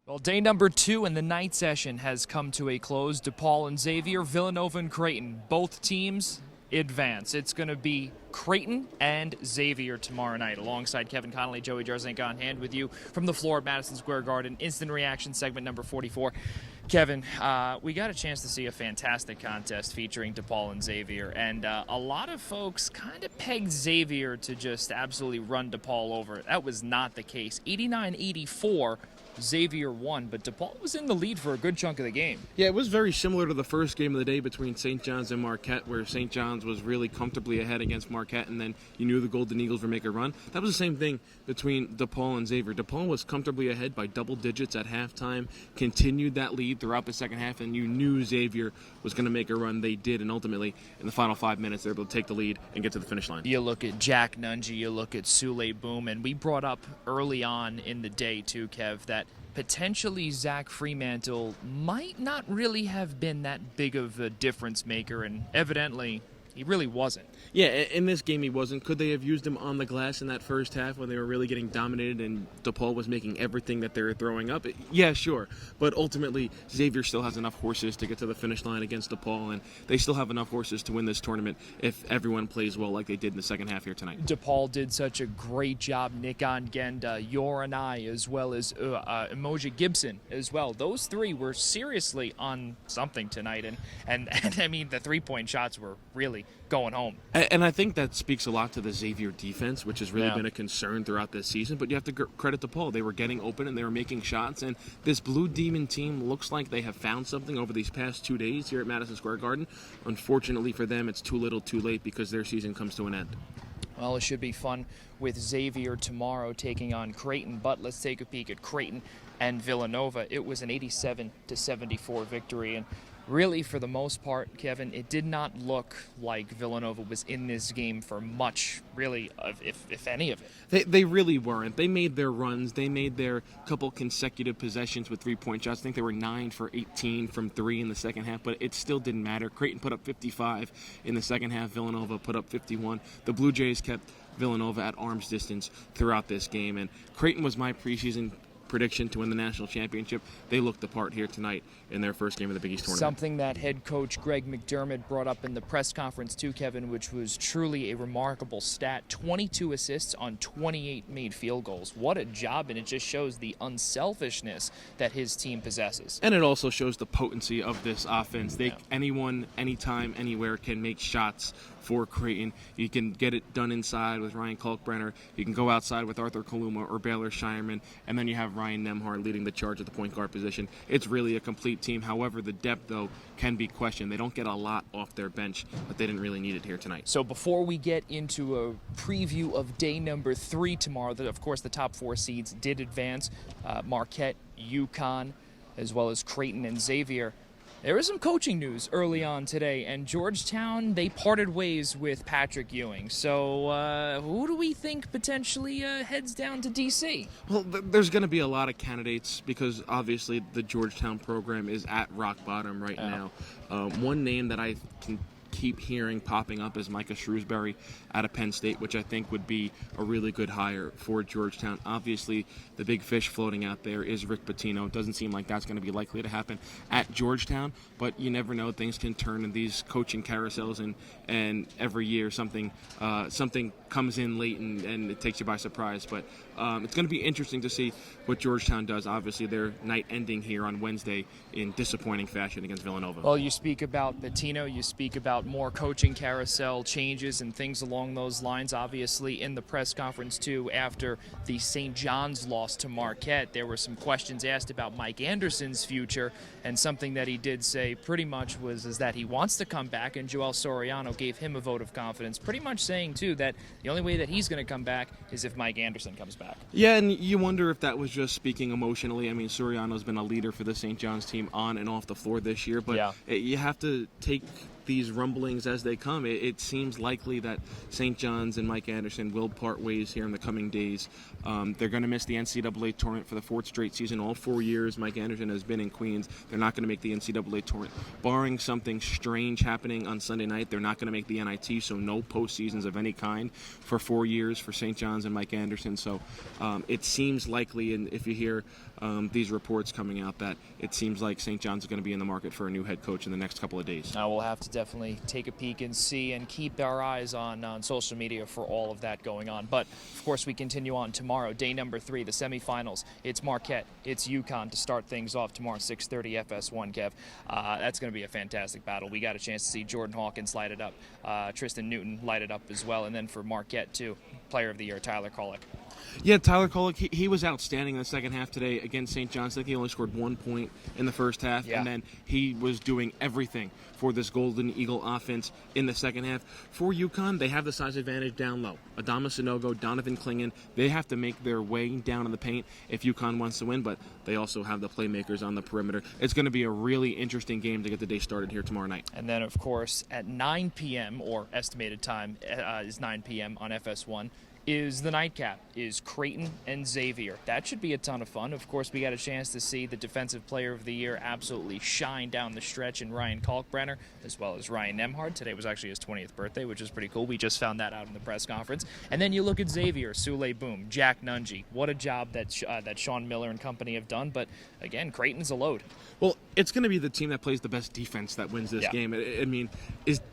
Well, day number 2 in the night session has come to a close. DePaul and Xavier, Villanova and Creighton. Both teams advance. It's going to be Creighton and Xavier tomorrow night. Alongside Kevin Connelly, Joey Jarzynka on hand with you from the floor at Madison Square Garden. Instant reaction segment number 44. Kevin, we got a chance to see a fantastic contest featuring DePaul and Xavier, and a lot of folks kind of pegged Xavier to just absolutely run DePaul over. That was not the case. 89-84. Xavier won, but DePaul was in the lead for a good chunk of the game. Yeah, it was very similar to the first game of the day between St. John's and Marquette, where St. John's was really comfortably ahead against Marquette, and then you knew the Golden Eagles would make a run. That was the same thing between DePaul and Xavier. DePaul was comfortably ahead by double digits at halftime, continued that lead throughout the second half, and you knew Xavier was going to make a run. They did, and ultimately, in the final 5 minutes, they were able to take the lead and get to the finish line. You look at Jack Nungy, you look at Sule Boom, and we brought up early on in the day, too, Kev, that potentially Zach Fremantle might not really have been that big of a difference maker, and evidently he really wasn't. Yeah, in this game he wasn't. Could they have used him on the glass in that first half when they were really getting dominated and DePaul was making everything that they were throwing up? Yeah, sure. But ultimately, Xavier still has enough horses to get to the finish line against DePaul, and they still have enough horses to win this tournament if everyone plays well like they did in the second half here tonight. DePaul did such a great job. Nick Ongenda, Yoranai, as well as Emoji Gibson as well. Those three were seriously on something tonight, and I mean, the three-point shots were really going home. And I think that speaks a lot to the Xavier defense, which has really been a concern throughout this season. But you have to credit DePaul. They were getting open and they were making shots. And this Blue Demon team looks like they have found something over these past 2 days here at Madison Square Garden. Unfortunately for them, it's too little too late because their season comes to an end. Well, it should be fun with Xavier tomorrow taking on Creighton. But let's take a peek at Creighton and Villanova. It was an 87-74 victory. And really, for the most part, Kevin, it did not look like Villanova was in this game for much, really, if any of it. They really weren't. They made their runs. They made their couple consecutive possessions with three-point shots. I think they were 9 for 18 from 3 in the second half, but it still didn't matter. Creighton put up 55 in the second half. Villanova put up 51. The Blue Jays kept Villanova at arm's distance throughout this game, and Creighton was my preseason prediction to win the national championship. They looked the part here tonight in their first game of the Big East tournament. Something that head coach Greg McDermott brought up in the press conference too, Kevin, which was truly a remarkable stat. 22 assists on 28 made field goals. What a job, and it just shows the unselfishness that his team possesses. And it also shows the potency of this offense. Anyone, anytime, anywhere can make shots for Creighton. You can get it done inside with Ryan Kalkbrenner. You can go outside with Arthur Kaluma or Baylor Shireman, and then you have Ryan Nemhard leading the charge at the point guard position. It's really a complete team. However, the depth, though, can be questioned. They don't get a lot off their bench, but they didn't really need it here tonight. So before we get into a preview of day number 3 tomorrow, of course, the top 4 seeds did advance. Marquette, UConn, as well as Creighton and Xavier. There was some coaching news early on today, and Georgetown, they parted ways with Patrick Ewing. So who do we think potentially heads down to D.C.? Well, there's going to be a lot of candidates because obviously the Georgetown program is at rock bottom right now. One name that I can keep hearing popping up is Micah Shrewsbury out of Penn State, which I think would be a really good hire for Georgetown. Obviously, the big fish floating out there is Rick Pitino. It doesn't seem like that's going to be likely to happen at Georgetown, but you never know. Things can turn in these coaching carousels, and every year something comes in late and it takes you by surprise. But it's going to be interesting to see what Georgetown does. Obviously, their night ending here on Wednesday in disappointing fashion against Villanova. Well, you speak about Pitino, you speak about more coaching carousel changes and things along those lines. Obviously, in the press conference, too, after the St. John's loss to Marquette, there were some questions asked about Mike Anderson's future, and something that he did say pretty much is that he wants to come back, and Joel Soriano gave him a vote of confidence, pretty much saying, too, that the only way that he's going to come back is if Mike Anderson comes back. Yeah, and you wonder if that was just speaking emotionally. I mean, Soriano's been a leader for the St. John's team on and off the floor this year, but you have to take take these rumblings as they come. It seems likely that St. John's and Mike Anderson will part ways here in the coming days. They're going to miss the NCAA tournament for the 4th straight season. All 4 years Mike Anderson has been in Queens. They're not going to make the NCAA tournament. Barring something strange happening on Sunday night, they're not going to make the NIT, so no postseasons of any kind for 4 years for St. John's and Mike Anderson. So it seems likely, and if you hear these reports coming out, that it seems like St. John's is going to be in the market for a new head coach in the next couple of days. We'll have to definitely take a peek and see and keep our eyes on social media for all of that going on. But, of course, we continue on tomorrow, day number 3, the semifinals. It's Marquette. It's UConn to start things off tomorrow, 6:30 FS1, Kev. That's going to be a fantastic battle. We got a chance to see Jordan Hawkins light it up, Tristan Newton light it up as well, and then for Marquette, too, Player of the Year, Tyler Kolek. Yeah, Tyler Kolek, he was outstanding in the second half today against St. John's. I think he only scored 1 point in the first half, and then he was doing everything for this Golden Eagle offense in the second half. For UConn, they have the size advantage down low. Adama Sanogo, Donovan Clingan, they have to make their way down in the paint if UConn wants to win, but they also have the playmakers on the perimeter. It's going to be a really interesting game to get the day started here tomorrow night. And then, of course, at 9 p.m., or estimated time is 9 p.m. on FS1, is the nightcap, is Creighton and Xavier. That should be a ton of fun. Of course, we got a chance to see the Defensive Player of the Year absolutely shine down the stretch in Ryan Kalkbrenner, as well as Ryan Nemhard. Today was actually his 20th birthday, which is pretty cool. We just found that out in the press conference. And then you look at Xavier, Sule Boom, Jack Nungy. What a job that Sean Miller and company have done. But, again, Creighton's a load. Well, it's going to be the team that plays the best defense that wins this game. I mean,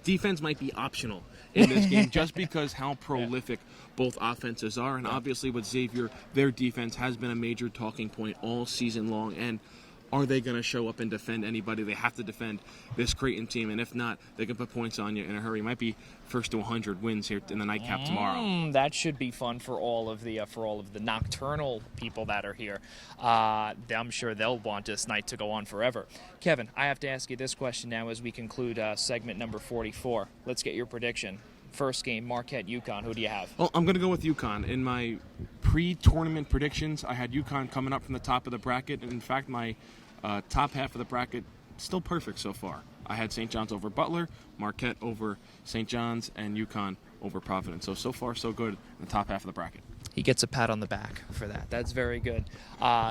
defense might be optional in this game just because how prolific both offenses are. And obviously with Xavier, their defense has been a major talking point all season long. And are they going to show up and defend anybody? They have to defend this Creighton team. And if not, they can put points on you in a hurry. It might be first to 100 wins here in the nightcap tomorrow. That should be fun for all of the nocturnal people that are here. I'm sure they'll want this night to go on forever. Kevin, I have to ask you this question now as we conclude segment number 44. Let's get your prediction. First game, Marquette, UConn. Who do you have? Well, I'm going to go with UConn. In my pre-tournament predictions, I had UConn coming up from the top of the bracket. And in fact, my top half of the bracket still perfect so far. I had St. John's over Butler, Marquette over St. John's, and UConn over Providence. So far, so good in the top half of the bracket. He gets a pat on the back for that. That's very good.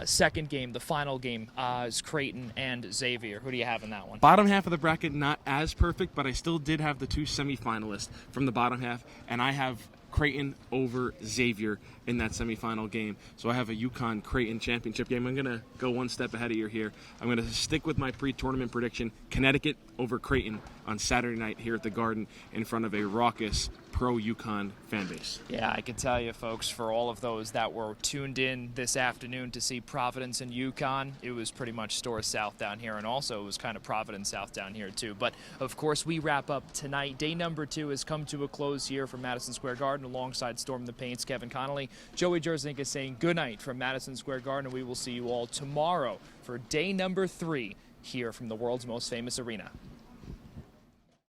Second game, the final game, is Creighton and Xavier. Who do you have in that one? Bottom half of the bracket, not as perfect, but I still did have the 2 semifinalists from the bottom half, and I have Creighton over Xavier in that semifinal game. So I have a UConn-Creighton championship game. I'm going to go one step ahead of you here. I'm going to stick with my pre-tournament prediction, Connecticut over Creighton on Saturday night here at the Garden in front of a raucous pro-UConn fan base. Yeah, I can tell you, folks, for all of those that were tuned in this afternoon to see Providence and UConn, it was pretty much Store South down here, and also it was kind of Providence South down here, too. But, of course, we wrap up tonight. Day number 2 has come to a close here from Madison Square Garden alongside Storm the Paints, Kevin Connelly. Joey Jarzynka saying good night from Madison Square Garden, and we will see you all tomorrow for day number 3 here from the world's most famous arena.